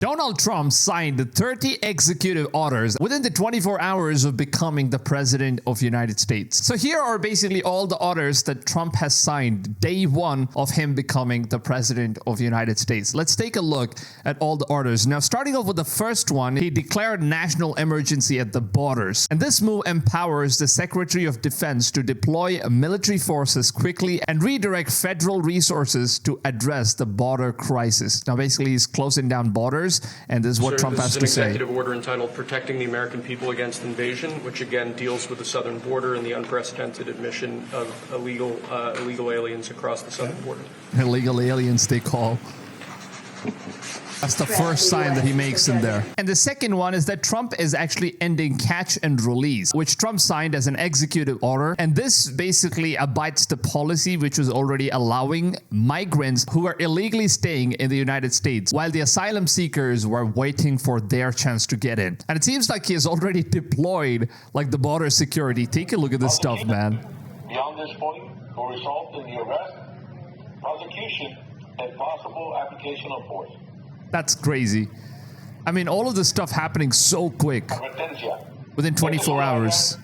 Donald Trump signed 30 executive orders within the 24 hours of becoming the president of the United States. So here are basically all the orders that Trump has signed day one of him becoming the president of the United States. Let's take a look at all the orders. Now, starting off with the first one, he declared national emergency at the borders. And this move empowers the Secretary of Defense to deploy military forces quickly and redirect federal resources to address the border crisis. Now, basically, he's closing down borders. And this is what Trump has to say. This is an executive order entitled Protecting the American People Against Invasion, which again deals with the southern border and the unprecedented admission of illegal aliens across the southern border. Illegal aliens, they call. That's the first sign that he makes in there. And the second one is that Trump is actually ending catch and release, which Trump signed as an executive order. And this basically abides the policy which was already allowing migrants who are illegally staying in the United States while the asylum seekers were waiting for their chance to get in. And it seems like he has already deployed like the border security. Take a look at this stuff, man. Beyond this point will result in the arrest, prosecution, and possible application of force. That's crazy. I mean, all of this stuff happening so quick. Within 24 hours.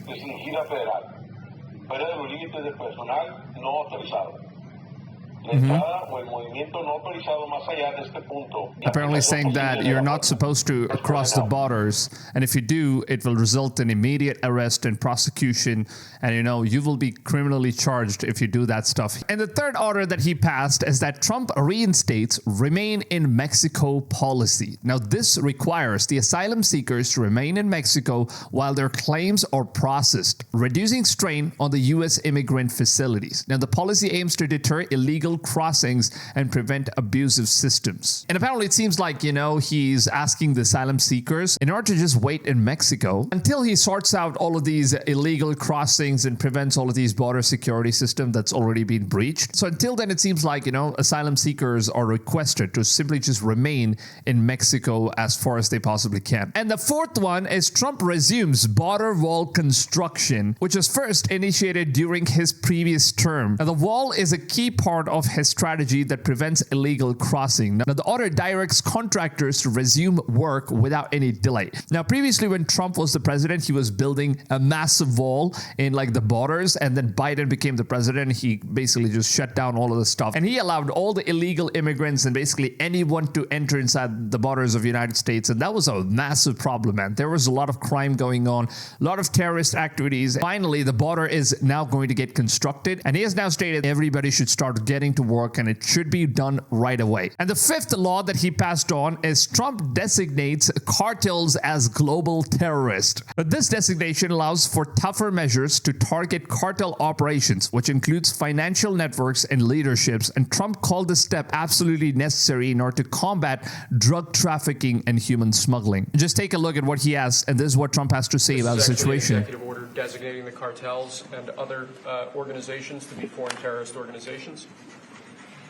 Apparently saying that you're not supposed to cross the borders, and if you do, it will result in immediate arrest and prosecution, and you will be criminally charged if you do that stuff. And the third order that he passed is that Trump reinstates Remain in Mexico policy. Now, this requires the asylum seekers to remain in Mexico while their claims are processed, reducing strain on the U.S. immigrant facilities. Now, the policy aims to deter illegal crossings and prevent abusive systems. And apparently it seems like, he's asking the asylum seekers in order to just wait in Mexico until he sorts out all of these illegal crossings and prevents all of these border security system that's already been breached. So until then, it seems like, asylum seekers are requested to simply just remain in Mexico as far as they possibly can. And the fourth one is Trump resumes border wall construction, which was first initiated during his previous term. Now, the wall is a key part of his strategy that prevents illegal crossing. Now, the order directs contractors to resume work without any delay. Now, previously when Trump was the president, he was building a massive wall in like the borders, and then Biden became the president. He basically just shut down all of the stuff, and he allowed all the illegal immigrants and basically anyone to enter inside the borders of the United States, and that was a massive problem, man. There was a lot of crime going on, a lot of terrorist activities. Finally, the border is now going to get constructed, and he has now stated everybody should start getting to work, and it should be done right away. And the fifth law that he passed on is Trump designates cartels as global terrorists. But this designation allows for tougher measures to target cartel operations, which includes financial networks and leaderships. And Trump called this step absolutely necessary in order to combat drug trafficking and human smuggling. Just take a look at what he has, and this is what Trump has to say about the situation. Executive order designating the cartels and other organizations to be foreign terrorist organizations.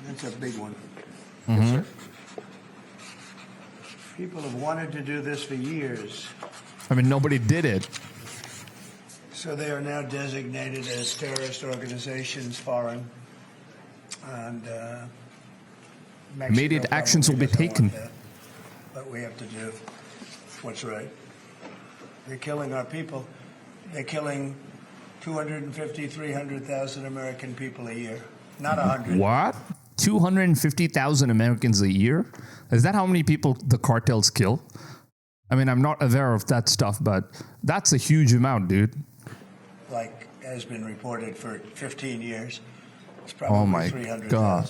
That's a big one. Mm-hmm. Yes, sir. People have wanted to do this for years. I mean, nobody did it. So they are now designated as terrorist organizations, foreign, and immediate actions will be taken. But we have to do what's right. They're killing our people. They're killing 250, 300,000 American people a year. Not 100. What? 250,000 Americans a year? Is that how many people the cartels kill? I mean, I'm not aware of that stuff, but that's a huge amount, dude. Like has been reported for 15 years. It's probably 300,000. God.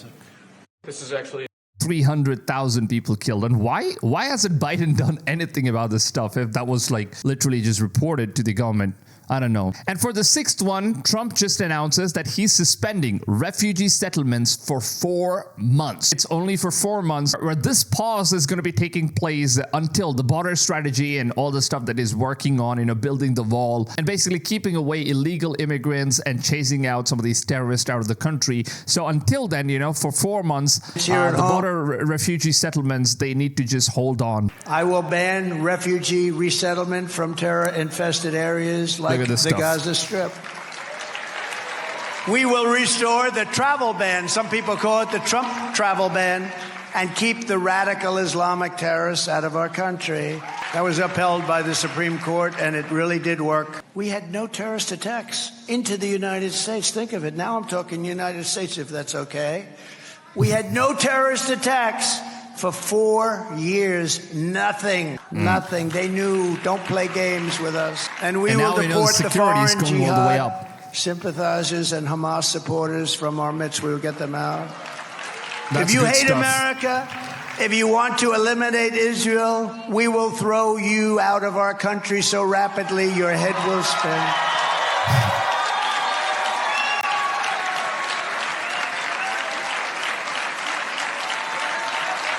This is actually 300,000 people killed. And why hasn't Biden done anything about this stuff if that was like literally just reported to the government? I don't know. And for the sixth one, Trump just announces that he's suspending refugee settlements for 4 months. It's only for 4 months, where this pause is going to be taking place until the border strategy and all the stuff that is working on, building the wall and basically keeping away illegal immigrants and chasing out some of these terrorists out of the country. So until then, for 4 months, the border refugee settlements, they need to just hold on. I will ban refugee resettlement from terror-infested areas like the Gaza Strip. We will restore the travel ban. Some people call it the Trump travel ban and keep the radical Islamic terrorists out of our country. That was upheld by the Supreme Court, and it really did work. We had no terrorist attacks into the United States. Think of it. Now I'm talking United States, if that's okay. We had no terrorist attacks for 4 years. Nothing. Nothing. They knew, don't play games with us. And we will deport the foreign jihad sympathizers and Hamas supporters from our midst. We will get them out. If you hate America, if you want to eliminate Israel, we will throw you out of our country so rapidly your head will spin.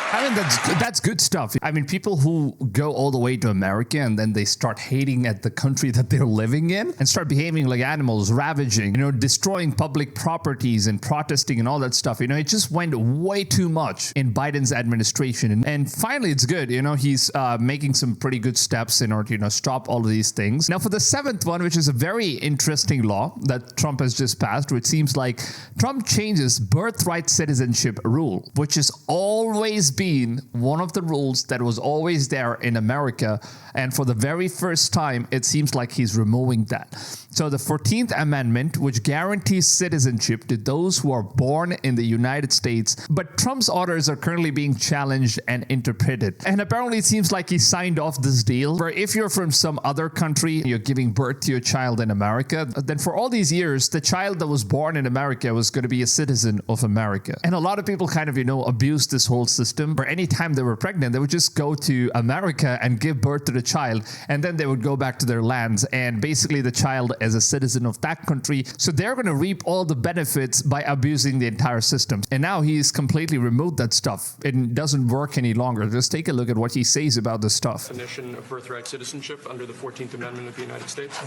I mean, that's good stuff. I mean, people who go all the way to America and then they start hating at the country that they're living in and start behaving like animals, ravaging, destroying public properties and protesting and all that stuff. It just went way too much in Biden's administration. And finally, it's good. He's making some pretty good steps in order to, stop all of these things. Now, for the seventh one, which is a very interesting law that Trump has just passed, which seems like Trump changes birthright citizenship rule, which has always been one of the rules that was always there in America. And for the very first time, it seems like he's removing that. So the 14th Amendment, which guarantees citizenship to those who are born in the United States, but Trump's orders are currently being challenged and interpreted. And apparently it seems like he signed off this deal where if you're from some other country, you're giving birth to your child in America, then for all these years, the child that was born in America was going to be a citizen of America. And a lot of people kind of, abused this whole system where anytime they were pregnant, they would just go to America and give birth to the child, and then they would go back to their lands, and basically the child as a citizen of that country. So they're going to reap all the benefits by abusing the entire system. And now he's completely removed that stuff. It doesn't work any longer. Just take a look at what he says about this stuff. Definition of birthright citizenship under the 14th Amendment of the United States.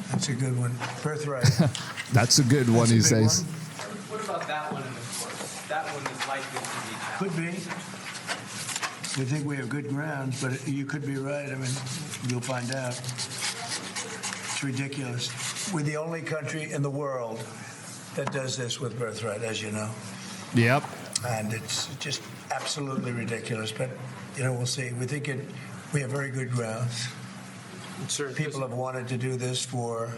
That's a good one. Birthright. That's a good one, he says. What about that one in the court? That one is likely to be challenged. Could be. We think we have good grounds, but you could be right. I mean, you'll find out. It's ridiculous. We're the only country in the world that does this with birthright, as you know. Yep. And it's just absolutely ridiculous. But, we'll see. We think we have very good grounds. People have wanted to do this for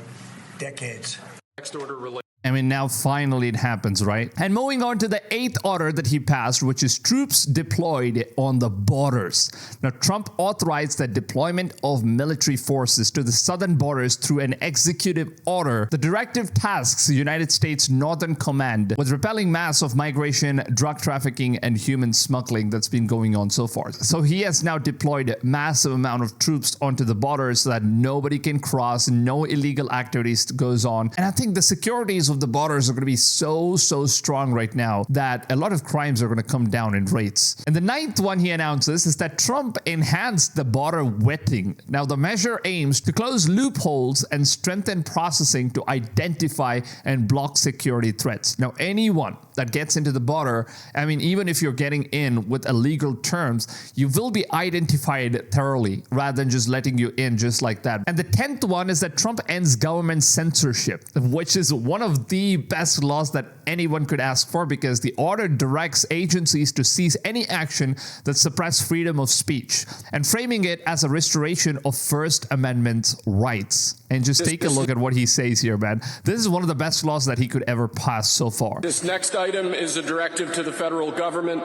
decades. Next order relates. I mean, now finally it happens, right? And moving on to the 8th order that he passed, which is troops deployed on the borders. Now, Trump authorized the deployment of military forces to the southern borders through an executive order. The directive tasks the United States Northern Command with repelling mass of migration, drug trafficking, and human smuggling that's been going on so far. So he has now deployed a massive amount of troops onto the borders so that nobody can cross, no illegal activities goes on. And I think the securities of the borders are going to be so strong right now that a lot of crimes are going to come down in rates. And the 9th one he announces is that Trump enhanced the border vetting. Now, the measure aims to close loopholes and strengthen processing to identify and block security threats. Now, anyone that gets into the border, I mean, even if you're getting in with illegal terms, you will be identified thoroughly rather than just letting you in just like that. And the 10th one is that Trump ends government censorship, which is one of the best laws that anyone could ask for, because the order directs agencies to cease any action that suppress freedom of speech and framing it as a restoration of First Amendment rights. And just take a look at what he says here, man. This is one of the best laws that he could ever pass so far. This next item is a directive to the federal government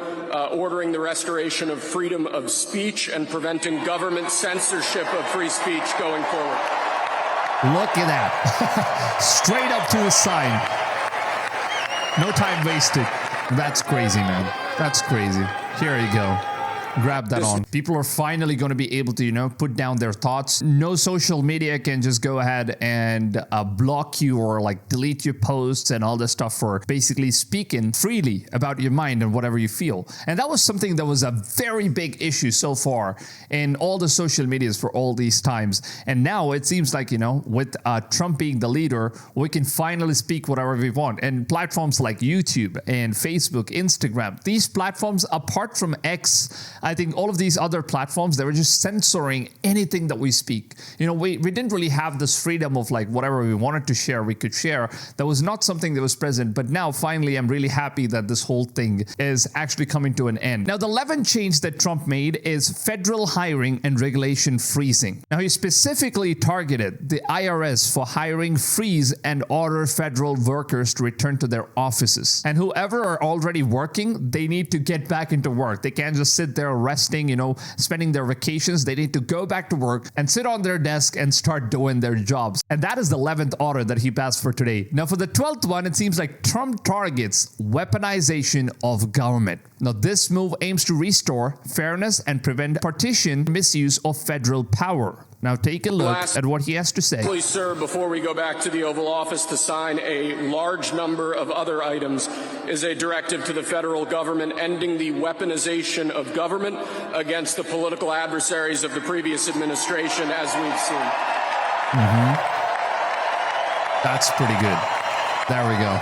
ordering the restoration of freedom of speech and preventing government censorship of free speech going forward. Look at that. Straight up to the sign. No time wasted. That's crazy, man. That's crazy. Here you go. Grab that on. People are finally going to be able to, put down their thoughts. No social media can just go ahead and block you or delete your posts and all this stuff for basically speaking freely about your mind and whatever you feel. And that was something that was a very big issue so far in all the social medias for all these times. And now it seems like, with Trump being the leader, we can finally speak whatever we want. And platforms like YouTube and Facebook, Instagram, these platforms, apart from X, I think all of these other platforms, they were just censoring anything that we speak. We didn't really have this freedom of like whatever we wanted to share, we could share. That was not something that was present. But now finally, I'm really happy that this whole thing is actually coming to an end. Now, the 11th change that Trump made is federal hiring and regulation freezing. Now, he specifically targeted the IRS for hiring, freeze, and order federal workers to return to their offices. And whoever are already working, they need to get back into work. They can't just sit there resting, spending their vacations. They need to go back to work and sit on their desk and start doing their jobs. And that is the 11th order that he passed for today. Now, for the 12th one, it seems like Trump targets weaponization of government. Now, this move aims to restore fairness and prevent partisan misuse of federal power. Now, take a look at what he has to say. Please, sir, before we go back to the Oval Office to sign a large number of other items, is a directive to the federal government ending the weaponization of government against the political adversaries of the previous administration, as we've seen. That's pretty good. There we go.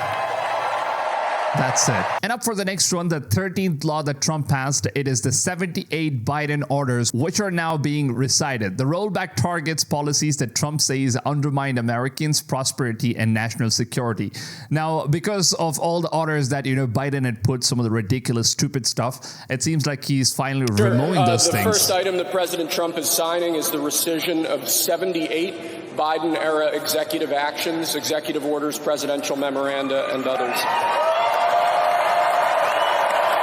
That's it. And up for the next one, the 13th law that Trump passed, it is the 78 Biden orders, which are now being recited. The rollback targets policies that Trump says undermine Americans' prosperity and national security. Now, because of all the orders that, Biden had put some of the ridiculous, stupid stuff, it seems like he's finally removing those things. The first item that President Trump is signing is the rescission of 78 Biden-era executive actions, executive orders, presidential memoranda, and others.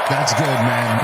That's good, man.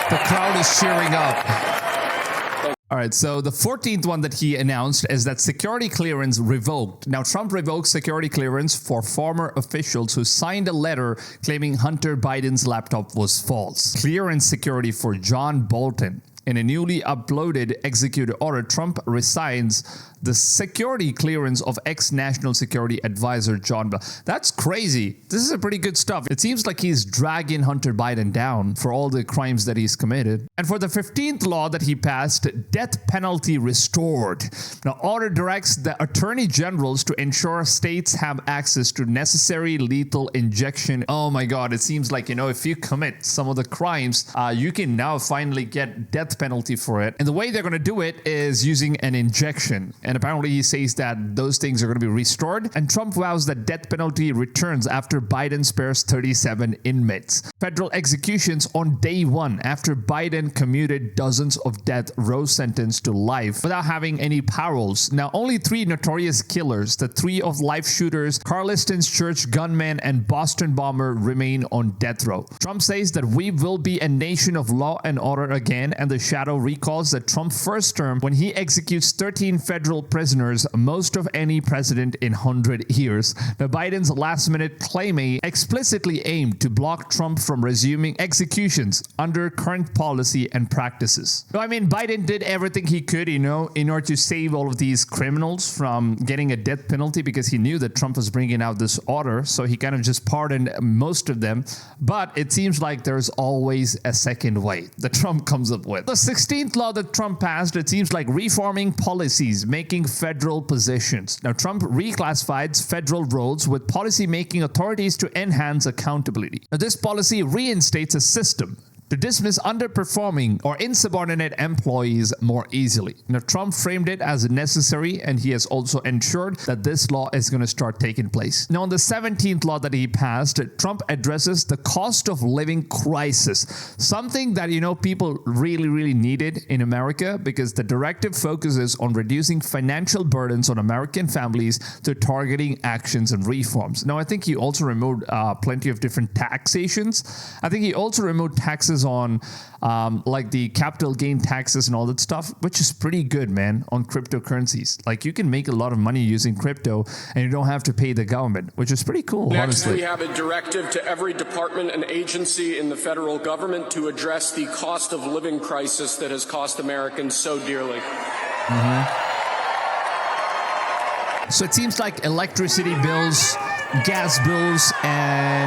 The crowd is cheering up. All right, so the 14th one that he announced is that security clearance revoked. Now, Trump revoked security clearance for former officials who signed a letter claiming Hunter Biden's laptop was false. Clearance security for John Bolton. In a newly uploaded executive order, Trump resigns the security clearance of ex-National Security Advisor John Bell. That's crazy. This is a pretty good stuff. It seems like he's dragging Hunter Biden down for all the crimes that he's committed. And for the 15th law that he passed, death penalty restored. Now, order directs the attorney generals to ensure states have access to necessary lethal injection. Oh my God, it seems like, if you commit some of the crimes, you can now finally get death penalty for it. And the way they're going to do it is using an injection. And apparently he says that those things are going to be restored. And Trump vows that death penalty returns after Biden spares 37 inmates. Federal executions on day one after Biden commuted dozens of death row sentence to life without having any paroles. Now, only 3 notorious killers, the 3 of life shooters, Carliston's church gunman, and Boston bomber remain on death row. Trump says that we will be a nation of law and order again, and the shadow recalls that Trump's first term when he executes 13 federal prisoners, most of any president in 100 years. Now, Biden's last-minute claim explicitly aimed to block Trump from resuming executions under current policy and practices. So, Biden did everything he could, in order to save all of these criminals from getting a death penalty because he knew that Trump was bringing out this order. So he kind of just pardoned most of them. But it seems like there's always a second way that Trump comes up with. The 16th law that Trump passed, it seems like reforming policies, making federal positions. Now, Trump reclassifies federal roles with policy-making authorities to enhance accountability. Now, this policy reinstates a system to dismiss underperforming or insubordinate employees more easily. Now, Trump framed it as necessary, and he has also ensured that this law is going to start taking place. Now, on the 17th law that he passed, Trump addresses the cost of living crisis, something that, people really, really needed in America, because the directive focuses on reducing financial burdens on American families through targeting actions and reforms. Now, I think he also removed plenty of different taxations. I think he also removed taxes on like the capital gain taxes and all that stuff, which is pretty good, man, on cryptocurrencies. Like, you can make a lot of money using crypto and you don't have to pay the government, which is pretty cool. Next, honestly. we have a directive to every department and agency in the federal government to address the cost of living crisis that has cost Americans so dearly. So it seems like electricity bills, gas bills, and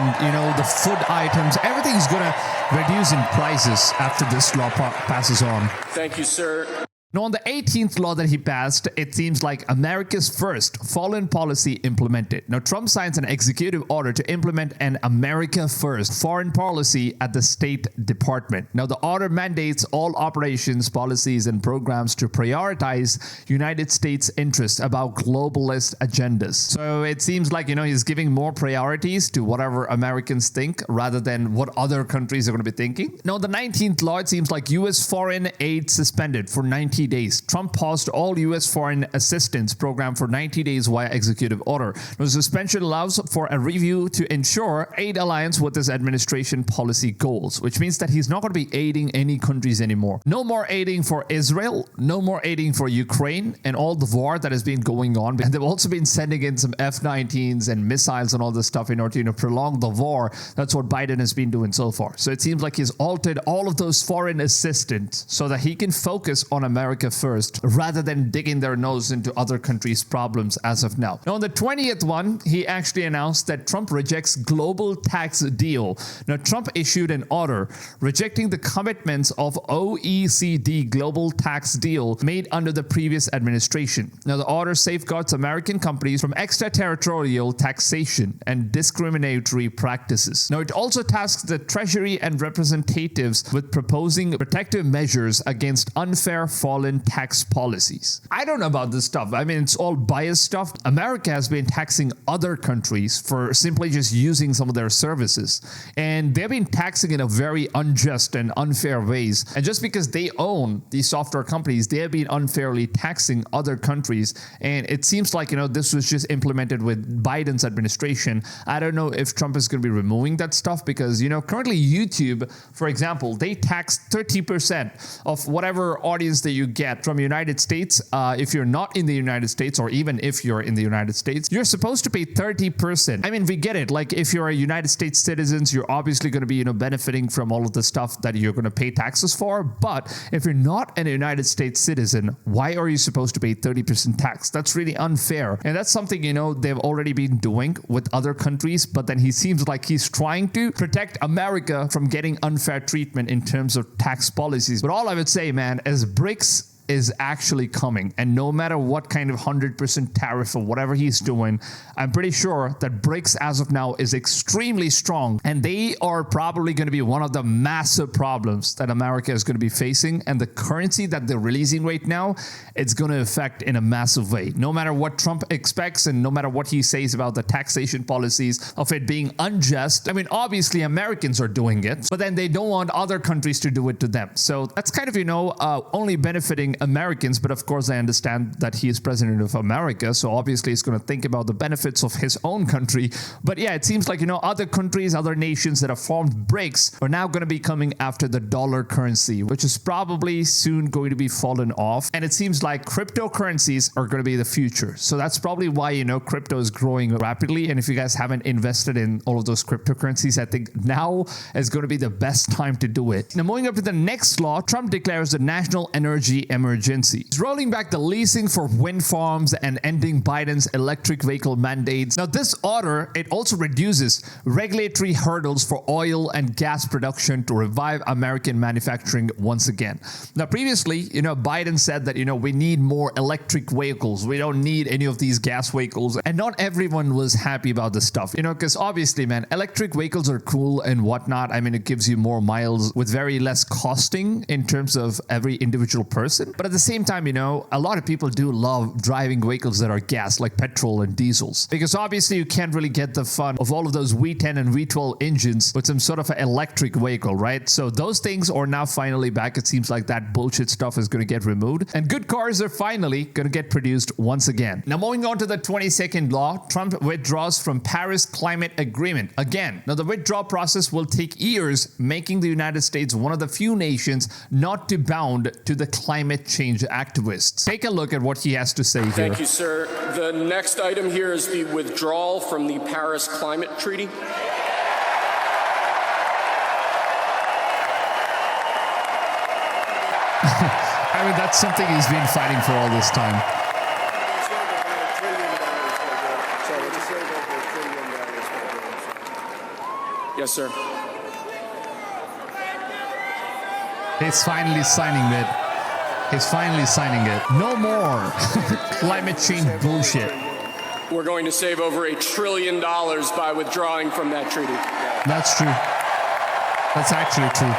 the food items, everything's gonna reduce in prices after this law passes on. Thank you, sir. Now, on the 18th law that he passed, it seems like America's first foreign policy implemented. Now, Trump signs an executive order to implement an America First foreign policy at the State Department. Now, the order mandates all operations, policies, and programs to prioritize United States interests above globalist agendas. So it seems like, he's giving more priorities to whatever Americans think rather than what other countries are going to be thinking. Now, the 19th law, it seems like U.S. foreign aid suspended for 90 days. Trump paused all U.S. foreign assistance program for 90 days via executive order. The suspension allows for a review to ensure aid aligns with his administration policy goals, which means that he's not going to be aiding any countries anymore. No more aiding for Israel, no more aiding for Ukraine and all the war that has been going on. And they've also been sending in some F-19s and missiles and all this stuff in order to prolong the war. That's what Biden has been doing so far. So it seems like he's altered all of those foreign assistance so that he can focus on America first rather than digging their nose into other countries' problems as of now. Now, on the 20th one, he actually announced that Trump rejects global tax deal. Now, Trump issued an order rejecting the commitments of OECD global tax deal made under the previous administration. Now, the order safeguards American companies from extraterritorial taxation and discriminatory practices. Now, it also tasks the Treasury and representatives with proposing protective measures against unfair foreign tax policies. I don't know about this stuff. I mean, it's all biased stuff. America has been taxing other countries for simply just using some of their services. And they've been taxing in a very unjust and unfair ways. And just because they own these software companies, they have been unfairly taxing other countries. And it seems like, this was just implemented with Biden's administration. I don't know if Trump is going to be removing that stuff because, currently YouTube, for example, they tax 30% of whatever audience that you get from United States. If you're not in the United States, or even if you're in the United States, you're supposed to pay 30%. I mean, we get it. Like, if you're a United States citizen, you're obviously going to be, benefiting from all of the stuff that you're going to pay taxes for. But if you're not a United States citizen, why are you supposed to pay 30% tax? That's really unfair. And that's something, they've already been doing with other countries. But then he seems like he's trying to protect America from getting unfair treatment in terms of tax policies. But all I would say, man, is BRICS is actually coming, and no matter what kind of 100% tariff or whatever he's doing, I'm pretty sure that BRICS as of now is extremely strong, and they are probably going to be one of the massive problems that America is going to be facing. And the currency that they're releasing right now, it's going to affect in a massive way. No matter what Trump expects and no matter what he says about the taxation policies of it being unjust, I mean, obviously Americans are doing it, but then they don't want other countries to do it to them. So that's kind of, only benefiting Americans, but of course I understand that he is president of America, so obviously he's going to think about the benefits of his own country. But yeah, it seems like, other countries, other nations that have formed BRICS are now going to be coming after the dollar currency, which is probably soon going to be fallen off. And it seems like cryptocurrencies are going to be the future. So that's probably why, crypto is growing rapidly. And if you guys haven't invested in all of those cryptocurrencies, I think now is going to be the best time to do it. Now, moving up to the next law, Trump declares the national energy emergency. He's rolling back the leasing for wind farms and ending Biden's electric vehicle mandates. Now, this order, it also reduces regulatory hurdles for oil and gas production to revive American manufacturing once again. Now, previously, Biden said that, we need more electric vehicles. We don't need any of these gas vehicles. And not everyone was happy about this stuff, because obviously, man, electric vehicles are cool and whatnot. I mean, it gives you more miles with very less costing in terms of every individual person. But at the same time, a lot of people do love driving vehicles that are gas, like petrol and diesels, because obviously you can't really get the fun of all of those V10 and V12 engines with some sort of an electric vehicle, right? So those things are now finally back. It seems like that bullshit stuff is going to get removed, and good cars are finally going to get produced once again. Now, moving on to the 22nd law, Trump withdraws from Paris Climate Agreement. Again, now the withdrawal process will take years, making the United States one of the few nations not to bound to the climate change activists. Take a look at what he has to say here. Thank you, sir. The next item here is the withdrawal from the Paris Climate Treaty. I mean, that's something he's been fighting for all this time. Yes, sir. He's finally signing it. He's finally signing it. No more climate change bullshit. We're going to save over $1 trillion by withdrawing from that treaty. That's true. That's actually true.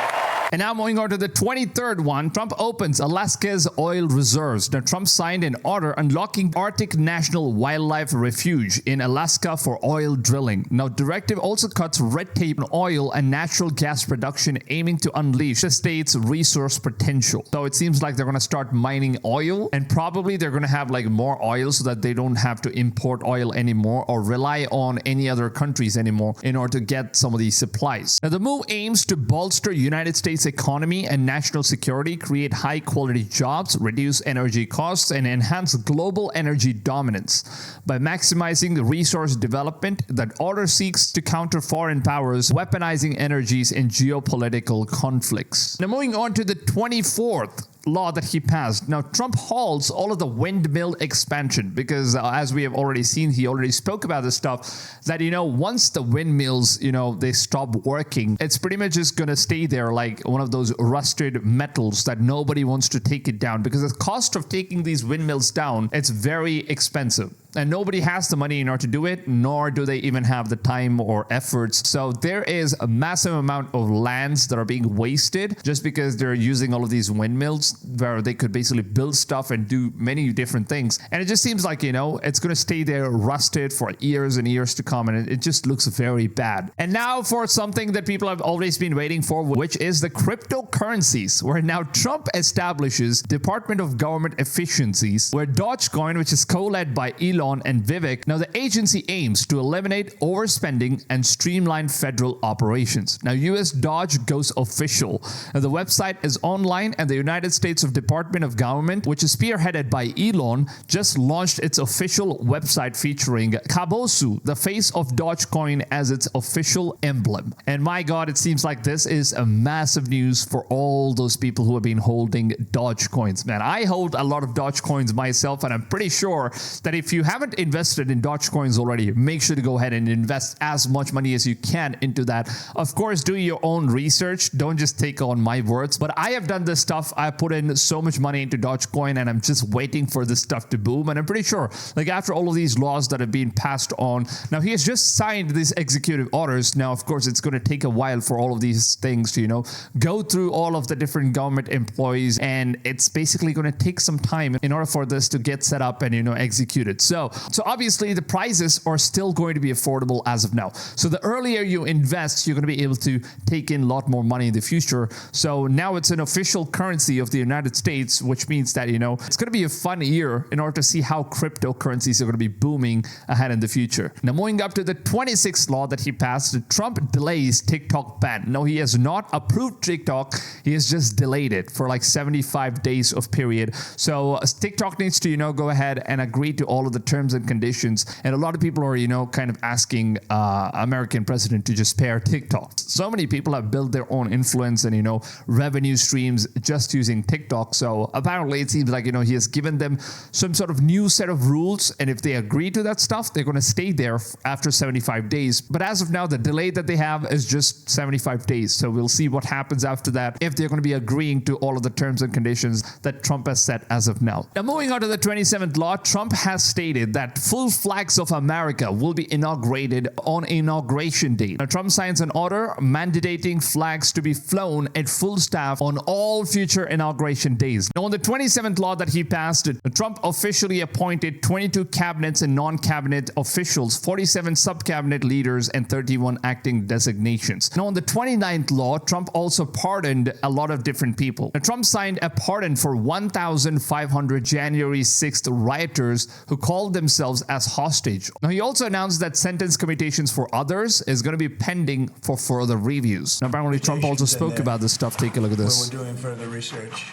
And now moving on to the 23rd one, Trump opens Alaska's oil reserves. Now, Trump signed an order unlocking Arctic National Wildlife Refuge in Alaska for oil drilling. Now, directive also cuts red tape on oil and natural gas production, aiming to unleash the state's resource potential. So it seems like they're going to start mining oil, and probably they're going to have like more oil so that they don't have to import oil anymore or rely on any other countries anymore in order to get some of these supplies. Now, the move aims to bolster United States economy and national security, create high-quality jobs, reduce energy costs, and enhance global energy dominance. By maximizing the resource development, that order seeks to counter foreign powers weaponizing energies in geopolitical conflicts. Now, moving on to the 24th law that he passed. Now, Trump halts all of the windmill expansion because as we have already seen, he already spoke about this stuff that, once the windmills, they stop working, it's pretty much just going to stay there like one of those rusted metals that nobody wants to take it down because the cost of taking these windmills down, it's very expensive. And nobody has the money in order to do it, nor do they even have the time or efforts. So there is a massive amount of lands that are being wasted just because they're using all of these windmills where they could basically build stuff and do many different things. And it just seems like, it's going to stay there rusted for years and years to come. And it just looks very bad. And now for something that people have always been waiting for, which is the cryptocurrencies, where now Trump establishes Department of Government Efficiencies, where Dogecoin, which is co-led by Elon and Revoke. Now, the agency aims to eliminate overspending and streamline federal operations. Now, US Doge goes official. Now, the website is online, and the United States Department of Government, which is spearheaded by Elon, just launched its official website featuring Kabosu, the face of Dogecoin, as its official emblem. And my God, it seems like this is a massive news for all those people who have been holding Dogecoins. Man, I hold a lot of Dogecoins myself, and I'm pretty sure that if you haven't invested in Dogecoins already, make sure to go ahead and invest as much money as you can into that. Of course, do your own research. Don't just take on my words. But I have done this stuff. I put in so much money into Dogecoin, and I'm just waiting for this stuff to boom. And I'm pretty sure, like after all of these laws that have been passed on, now he has just signed these executive orders. Now, of course, it's going to take a while for all of these things to, go through all of the different government employees, and it's basically going to take some time in order for this to get set up and, executed. So obviously the prices are still going to be affordable as of now. So the earlier you invest, you're going to be able to take in a lot more money in the future. So now it's an official currency of the United States, which means that, it's going to be a fun year in order to see how cryptocurrencies are going to be booming ahead in the future. Now, moving up to the 26th law that he passed, Trump delays TikTok ban. No, he has not approved TikTok. He has just delayed it for like 75 days of period. So TikTok needs to, go ahead and agree to all of the terms and conditions. And a lot of people are, kind of asking American president to just spare TikTok. So many people have built their own influence and, revenue streams just using TikTok. So apparently it seems like, he has given them some sort of new set of rules. And if they agree to that stuff, they're going to stay there after 75 days. But as of now, the delay that they have is just 75 days. So we'll see what happens after that, if they're going to be agreeing to all of the terms and conditions that Trump has set as of now. Now, moving on to the 27th law, Trump has stated that full flags of America will be inaugurated on Inauguration Day. Now, Trump signs an order mandating flags to be flown at full staff on all future inauguration days. Now, on the 27th law that he passed, Trump officially appointed 22 cabinets and non-cabinet officials, 47 sub-cabinet leaders, and 31 acting designations. Now, on the 29th law, Trump also pardoned a lot of different people. Now, Trump signed a pardon for 1,500 January 6th rioters who called themselves as hostage. Now, he also announced that sentence commutations for others is going to be pending for further reviews. Now, apparently, Trump also spoke about this stuff. Take a look at this. We're doing further research.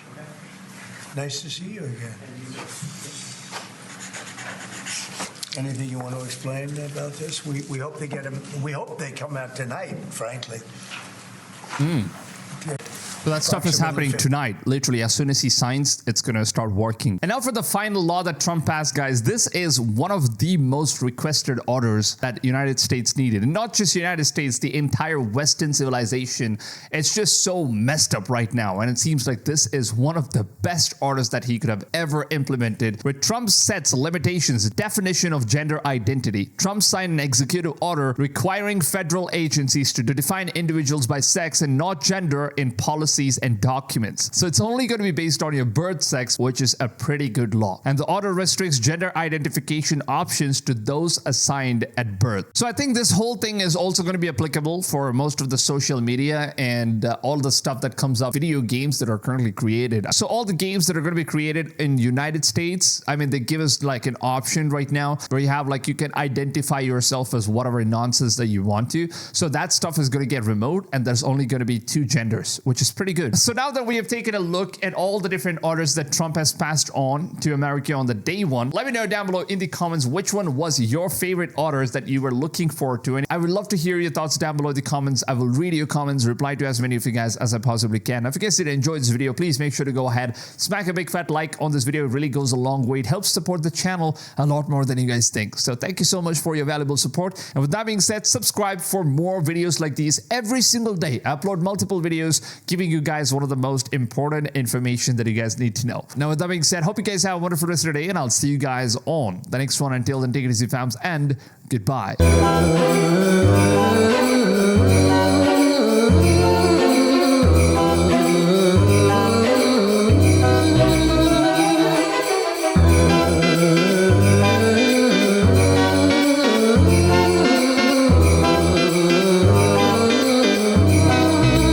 Nice to see you again. Anything you want to explain about this? We hope they get them. We hope they come out tonight, frankly. So that stuff is happening tonight. Literally, as soon as he signs, it's going to start working. And now for the final law that Trump passed, guys. This is one of the most requested orders that United States needed. And not just United States, the entire Western civilization. It's just so messed up right now. And it seems like this is one of the best orders that he could have ever implemented, where Trump sets limitations, definition of gender identity. Trump signed an executive order requiring federal agencies to define individuals by sex and not gender in policies and documents. So it's only going to be based on your birth sex, which is a pretty good law. And the order restricts gender identification options to those assigned at birth. So I think this whole thing is also going to be applicable for most of the social media and all the stuff that comes up, video games that are currently created. So all the games that are going to be created in United States, I mean, they give us like an option right now where you have like, you can identify yourself as whatever nonsense that you want to. So that stuff is going to get removed, and there's only going to be 2 genders, which is pretty good. So now that we have taken a look at all the different orders that Trump has passed on to America on the day one, let me know down below in the comments which one was your favorite orders that you were looking forward to. And I would love to hear your thoughts down below in the comments. I will read your comments, reply to as many of you guys as I possibly can. Now, if you guys did enjoy this video, please make sure to go ahead, smack a big fat like on this video. It really goes a long way. It helps support the channel a lot more than you guys think. So thank you so much for your valuable support. And with that being said, subscribe for more videos like these every single day. I upload multiple videos giving you guys one of the most important information that you guys need to know. Now, with that being said, hope you guys have a wonderful rest of the day, and I'll see you guys on the next one. Until then, take it easy, fams, and goodbye.